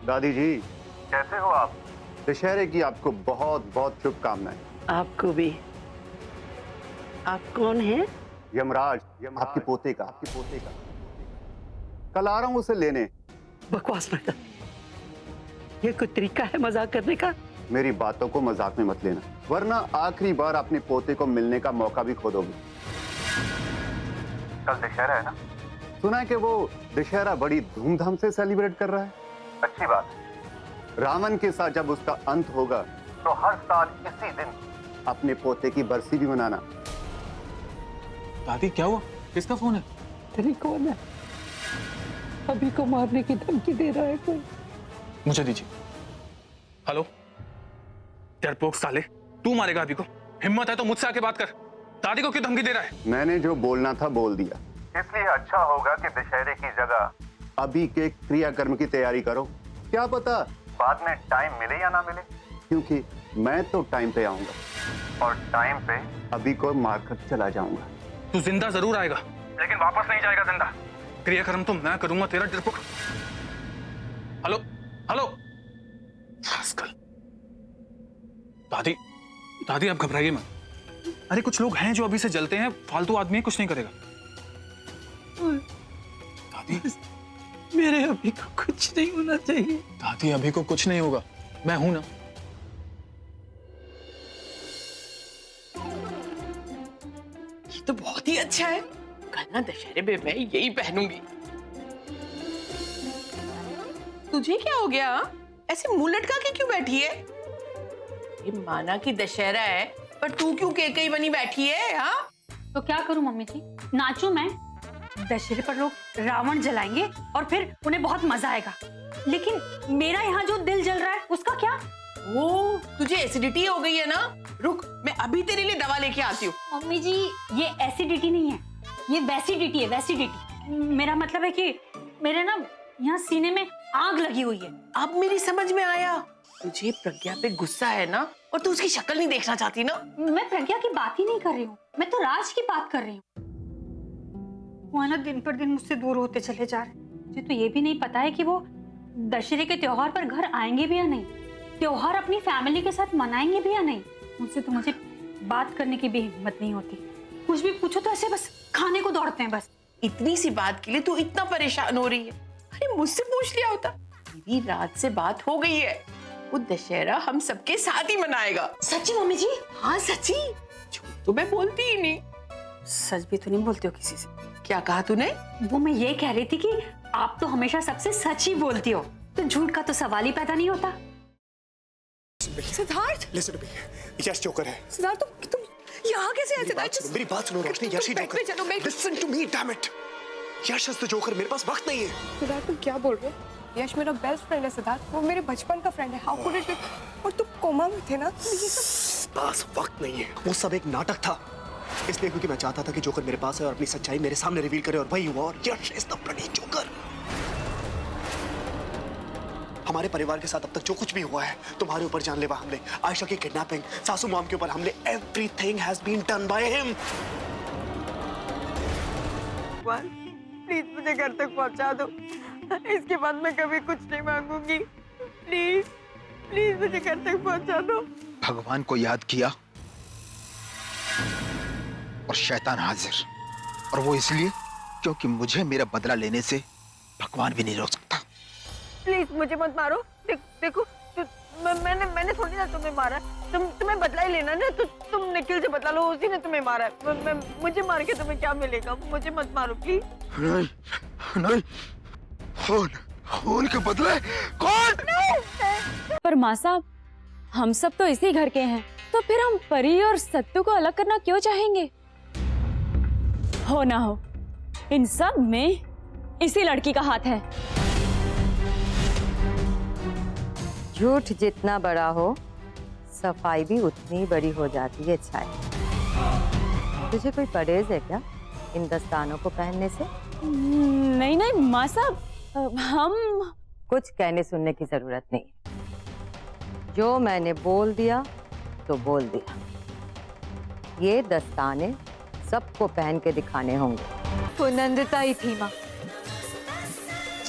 दादी जी, कैसे हो आप? दशहरे की आपको बहुत बहुत शुभकामनाएं। आपको भी। आप कौन हैं? यमराज, आपके पोते का। कल आ रहा हूं उसे लेने। बकवास मत कर। ये कोई तरीका है मजाक करने का? मेरी बातों को मजाक में मत लेना, वरना आखिरी बार अपने पोते को मिलने का मौका भी खो दोगे। कल दशहरा है ना? सुना है कि वो दशहरा बड़ी धूमधाम से सेलिब्रेट कर रहा है। अच्छी बात है। रावण के साथ जब उसका अंत होगा तो हर साल इसी दिन अपने पोते की बरसी भी मनाना। दादी क्या हुआ? किसका फोन है? तेरी कौन है? अभी को मारने की धमकी दे रहा है कोई। मुझे दीजिए। हेलो, डरपोक साले, तू मारेगा अभी को? हिम्मत है तो मुझसे आके बात कर। दादी को क्यों धमकी दे रहा है? मैंने जो बोलना था बोल दिया। इसलिए अच्छा होगा कि दशहरे की जगह अभी के क्रियाकर्म की तैयारी करो। क्या पता बाद में टाइम मिले या ना मिले, क्योंकि मैं तो टाइम पे आऊंगा और टाइम पे अभी को मारकर चला जाऊंगा। तू जिंदा जरूर आएगा, लेकिन वापस नहीं जाएगा जिंदा। क्रियाकर्म तो मैं करूंगा तेरा, डरपोक। हेलो हेलो, आजकल दादी दादी आप घबराइए मत। अरे कुछ लोग हैं जो अभी से जलते हैं, फालतू आदमी है, कुछ नहीं करेगा। दादी मेरे अभी को कुछ नहीं होना चाहिए। दादी अभी को कुछ नहीं होगा, मैं हूं ना। ये तो बहुत ही अच्छा है। कल ना दशहरे में मैं यही पहनूंगी। तुझे क्या हो गया? ऐसे मुंह लटका के क्यों बैठी है? ये माना कि दशहरा है, पर तू क्यों केकई बनी बैठी है? हाँ, तो क्या करूं मम्मी जी, नाचूं मैं? दशहरे पर लोग रावण जलाएंगे और फिर उन्हें बहुत मजा आएगा, लेकिन मेरा यहाँ जो दिल जल रहा है उसका क्या? ओ, तुझे एसिडिटी हो गई है ना? रुक, मैं अभी तेरे लिए दवा लेके आती हूँ। मम्मी जी, ये एसिडिटी नहीं है, ये वैसिडिटी है, वैसिडिटी। मेरा मतलब है कि मेरे ना यहाँ सीने में आग लगी हुई है। अब मेरी समझ में आया। तुझे प्रज्ञा पे गुस्सा है ना, और तू उसकी शक्ल नहीं देखना चाहती ना? मैं प्रज्ञा की बात ही नहीं कर रही हूँ, मैं तो राज की बात कर रही हूँ। वो है ना दिन पर दिन मुझसे दूर होते चले जा रहे हैं। मुझे तो ये भी नहीं पता है कि वो दशहरे के त्योहार पर घर आएंगे भी या नहीं, त्योहार अपनी फैमिली के साथ मनाएंगे भी या नहीं। मुझसे तो मुझे बात करने की भी हिम्मत नहीं होती। कुछ भी पूछो तो ऐसे बस खाने को दौड़ते हैं बस। इतनी सी बात के लिए तू इतना परेशान हो रही है? अरे मुझसे पूछ लिया होता। मेरी रात से बात हो गई है, वो दशहरा हम सबके साथ ही मनाएगा। सच्ची मम्मी जी? हाँ सच्ची, झूठ तो मैं बोलती ही नहीं। सच भी तो नहीं बोलते हो किसी से? क्या कहा तूने? वो मैं ये कह रही थी कि आप तो हमेशा सबसे सच ही बोलती हो, तो झूठ का तो सवाल ही पैदा नहीं होता। Siddharth, Listen to me. Yash joker है। सिद्धार्थ तुम यहाँ कैसे आए? सिद्धार्थ मेरी बात सुनो रोशनी, यश ही जोकर। चलो मैं Listen to me, damn it. Yash is the joker, मेरे पास वक्त नहीं है। सिद्धार्थ तुम क्या बोल रहे हो? यश मेरा बेस्ट फ्रेंड है सिद्धार्थ, वो मेरे बचपन का फ्रेंड है। How could it? और तुम कोमा में थे ना, तो ये सब पास वक्त नहीं है। वो सब एक नाटक था, इसलिए क्योंकि मैं चाहता था कि जोकर मेरे पास है और अपनी सच्चाई मेरे सामने रिवील करे, और वही हुआ। और यश इज द ब्लडी जोकर। हमारे परिवार के साथ अब तक जो कुछ भी हुआ है, तुम्हारे ऊपर जानलेवा हमले, आयशा की किडनैपिंग, सासू मॉम के ऊपर हमले, everything has been done by him. Please मुझे घर तक पहुंचा दो। इसके बाद मैं कभी कुछ नहीं मांगूंगी। प्लीज प्लीज मुझे घर तक पहुंचा दो। भगवान को याद किया और शैतान हाजिर, और वो इसलिए क्योंकि मुझे मेरा बदला लेने से भगवान भी नहीं रोक सकता। प्लीज मुझे मत मारो। देखो मैंने थोड़ी ना तुम्हें मारा। तुम्हें बदला ही लेना ना, तो तुम निखिल से बदला लो, उसी ने तुम्हें मारा है। मुझे मार के तुम्हें क्या मिलेगा? मुझे मत मारो प्लीज। नहीं नहीं, खून के बदले कौन? पर माँ साहब, हम सब तो इसी घर के हैं, तो फिर हम परी और सत्तू को अलग करना क्यों चाहेंगे? हो ना हो, इन सब में इसी लड़की का हाथ है। झूठ जितना बड़ा हो, सफाई भी उतनी बड़ी हो जाती है। छाया, तुझे कोई परहेज है क्या इन दस्तानों को पहनने से? नहीं नहीं माँ साहब, हम कुछ कहने सुनने की जरूरत नहीं। जो मैंने बोल दिया तो बोल दिया। ये दस्ताने सबको पहन के दिखाने होंगे। वो नंदिता ही थी माँ,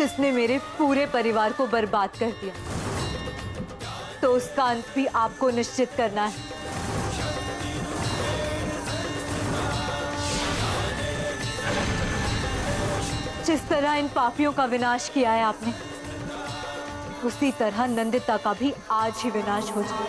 जिसने मेरे पूरे परिवार को बर्बाद कर दिया, तो उसका अंत भी आपको निश्चित करना है। जिस तरह इन पापियों का विनाश किया है आपने, उसी तरह नंदिता का भी आज ही विनाश हो जाए।